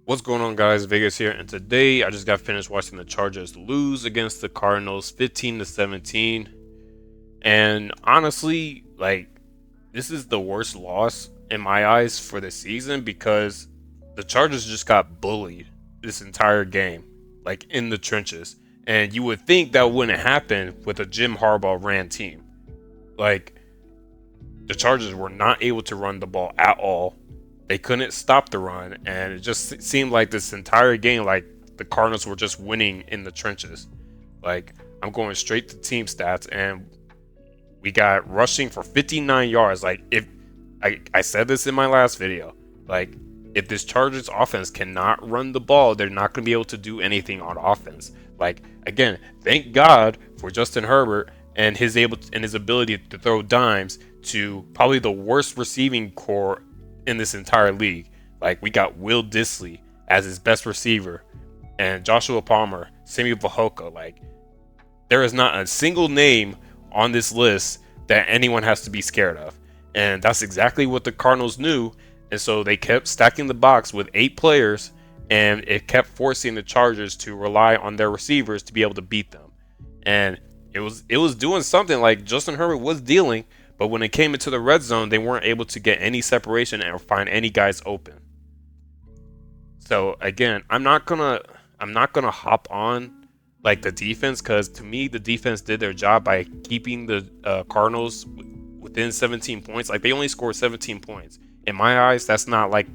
What's going on, guys? Vegas here, and today I just got finished watching the Chargers lose against the Cardinals 15-17. And honestly, this is the worst loss in my eyes for the season because the Chargers just got bullied this entire game, like in the trenches. And you would think that wouldn't happen with a Jim Harbaugh ran team. Like, the Chargers were not able to run the ball at all. They couldn't stop the run, and it just seemed like this entire game, like the Cardinals were just winning in the trenches. Like, I'm going straight to team stats, and we got rushing for 59 yards. Like, if I said this in my last video, like, if this Chargers offense cannot run the ball, they're not going to be able to do anything on offense. Like, again, thank God for Justin Herbert and his ability to throw dimes to probably the worst receiving core in this entire league. Like, we got Will Disley as his best receiver, and Joshua Palmer, Simi Vahoka. Like, there is not a single name on this list that anyone has to be scared of. And that's exactly what the Cardinals knew. And so they kept stacking the box with 8 players, and it kept forcing the Chargers to rely on their receivers to be able to beat them. And it was doing something. Like, Justin Herbert was dealing, but when it came into the red zone, they weren't able to get any separation and find any guys open. So again, I'm not gonna hop on like the defense, because to me the defense did their job by keeping the Cardinals within 17 points. Like, they only scored 17 points. In my eyes, that's not like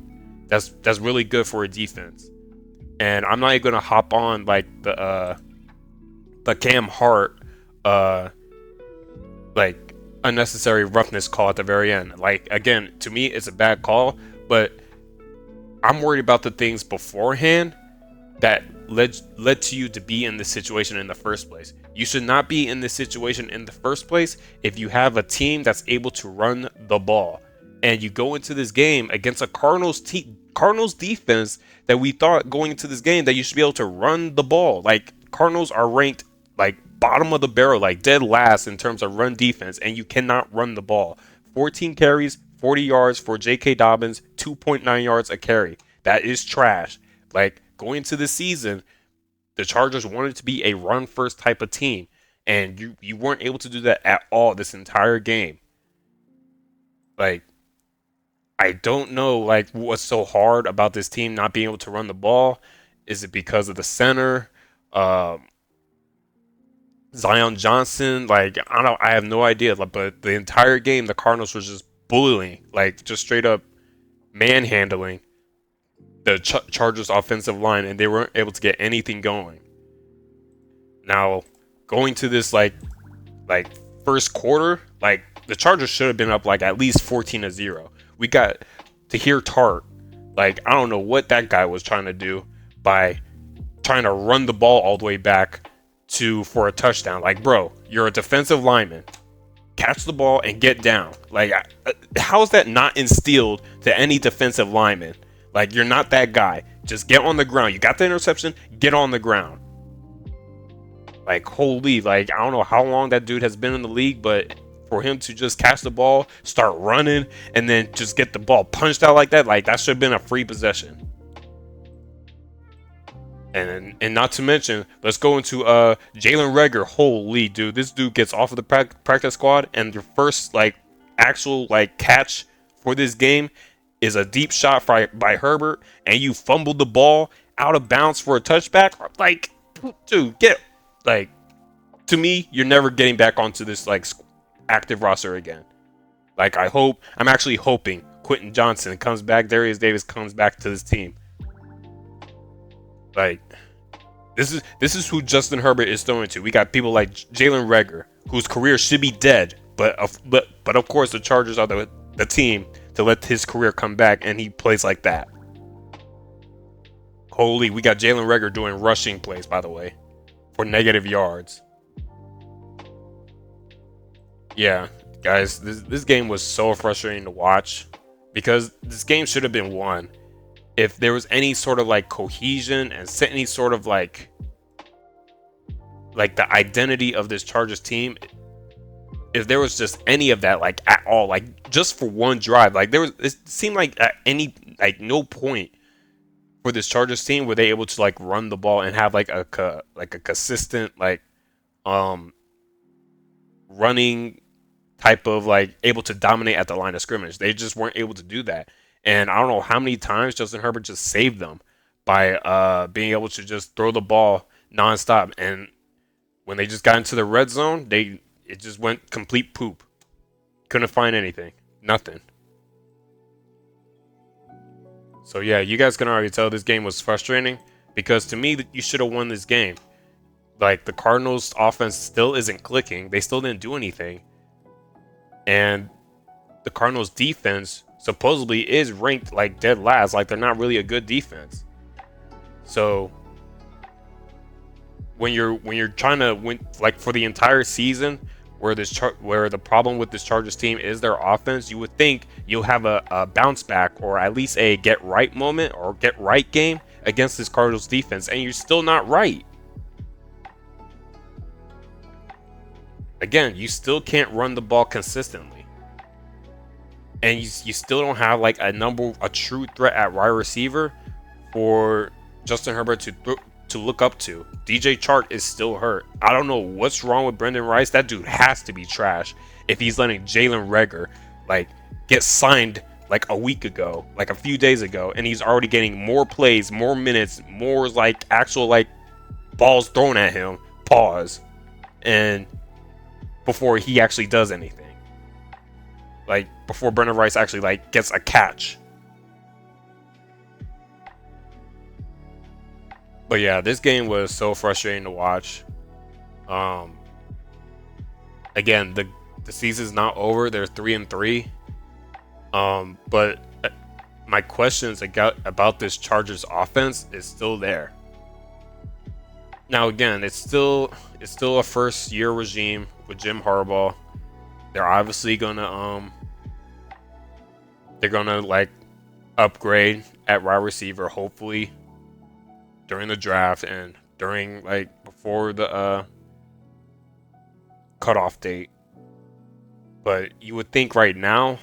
that's really good for a defense. And I'm not even gonna hop on like the Cam Hart like unnecessary roughness call at the very end. Like, again, to me it's a bad call, but I'm worried about the things beforehand that led to you to be in this situation in the first place. You should not be in this situation in the first place if you have a team that's able to run the ball. And you go into this game against a Cardinals defense that we thought going into this game that you should be able to run the ball. Like, Cardinals are ranked like bottom of the barrel, like dead last in terms of run defense, and you cannot run the ball. 14 carries, 40 yards for J.K. Dobbins, 2.9 yards a carry. That is trash. Like, going into the season, the Chargers wanted to be a run-first type of team, and you weren't able to do that at all this entire game. Like, I don't know, like, what's so hard about this team not being able to run the ball. Is it because of the center? Zion Johnson, like, I have no idea. Like, but the entire game, the Cardinals was just bullying, like, just straight up manhandling the Chargers offensive line, and they weren't able to get anything going. Now, going to this like first quarter, like, the Chargers should have been up like at least 14-0. We got to hear Tart, like, I don't know what that guy was trying to do by trying to run the ball all the way back for a touchdown. Like, bro, you're a defensive lineman. Catch the ball and get down. Like, how is that not instilled to any defensive lineman? Like, you're not that guy. Just get on the ground. You got the interception, get on the ground. Like, holy, like, I don't know how long that dude has been in the league, but for him to just catch the ball, start running, and then just get the ball punched out like that should have been a free possession. And not to mention, let's go into Jalen Reagor. Holy, dude, this dude gets off of the practice squad, and your first like actual like catch for this game is a deep shot by Herbert, and you fumbled the ball out of bounds for a touchback. Like, dude, like, to me, you're never getting back onto this like active roster again. Like, I'm actually hoping Quentin Johnson comes back, Darius Davis comes back to this team. Like, this is who Justin Herbert is throwing to. We got people like Jalen Reagor, whose career should be dead, but of course the Chargers are the team to let his career come back, and he plays like that. Holy, we got Jalen Reagor doing rushing plays, by the way, for negative yards. Yeah, guys, this game was so frustrating to watch because this game should have been won if there was any sort of like cohesion and any sort of like the identity of this Chargers team. If there was just any of that, like, at all, like, just for one drive, like, it seemed like at no point for this Chargers team, were they able to like run the ball and have like a consistent like um running type of like able to dominate at the line of scrimmage? They just weren't able to do that. And I don't know how many times Justin Herbert just saved them by being able to just throw the ball nonstop. And when they just got into the red zone, it just went complete poop. Couldn't find anything. Nothing. So yeah, you guys can already tell this game was frustrating because to me you should have won this game. Like the Cardinals offense still isn't clicking. They still didn't do anything. And the Cardinals defense supposedly is ranked like dead last. Like they're not really a good defense. So when you're trying to win like for the entire season, where the problem with this Chargers team is their offense, you would think you'll have a bounce back or at least a get right moment or get right game against this Cardinals defense, and you're still not right. Again, you still can't run the ball consistently, and you still don't have like a true threat at wide receiver for Justin Herbert to look up to. DJ Chark is still hurt. I don't know what's wrong with Brendan Rice. That dude has to be trash if he's letting Jalen Reagor like get signed like a week ago, like a few days ago, and he's already getting more plays, more minutes, more like actual like balls thrown at him. Pause. And before he actually does anything, like before Brendan Rice actually like gets a catch. But yeah, this game was so frustrating to watch. Again, the season's not over. They're 3-3. But my questions about this Chargers offense is still there. Now again, it's still a first year regime with Jim Harbaugh. They're obviously gonna like upgrade at wide receiver, hopefully during the draft and during like before the cutoff date. But you would think right now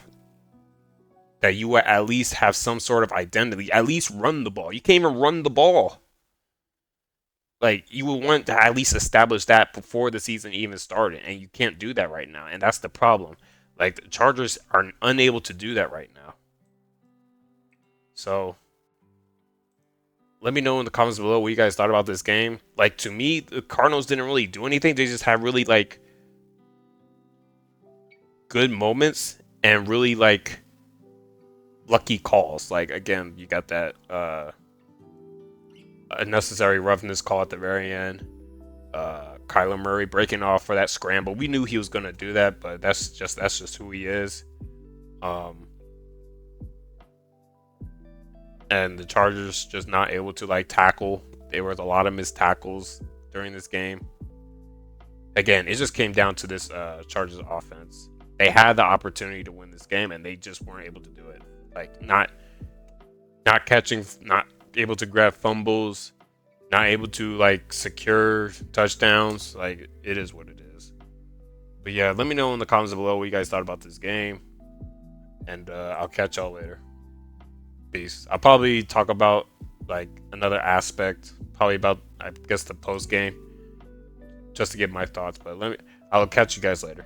that you would at least have some sort of identity, at least run the ball. You can't even run the ball. Like you would want to at least establish that before the season even started, and you can't do that right now, and that's the problem. Like the Chargers are unable to do that right now. So let me know in the comments below what you guys thought about this game. Like to me, the Cardinals didn't really do anything. They just had really like good moments and really like lucky calls. Like again, you got that unnecessary roughness call at the very end. Kyler Murray breaking off for that scramble. We knew he was gonna do that, but that's just who he is. And the Chargers just not able to like tackle. There was a lot of missed tackles during this game. Again, it just came down to this Chargers offense. They had the opportunity to win this game, and they just weren't able to do it. Like not catching, not able to grab fumbles, not able to like secure touchdowns. Like it is what it is. But yeah, let me know in the comments below what you guys thought about this game, and I'll catch y'all later. Peace. I'll probably talk about like another aspect, probably about I guess the post game, just to get my thoughts. But I'll catch you guys later.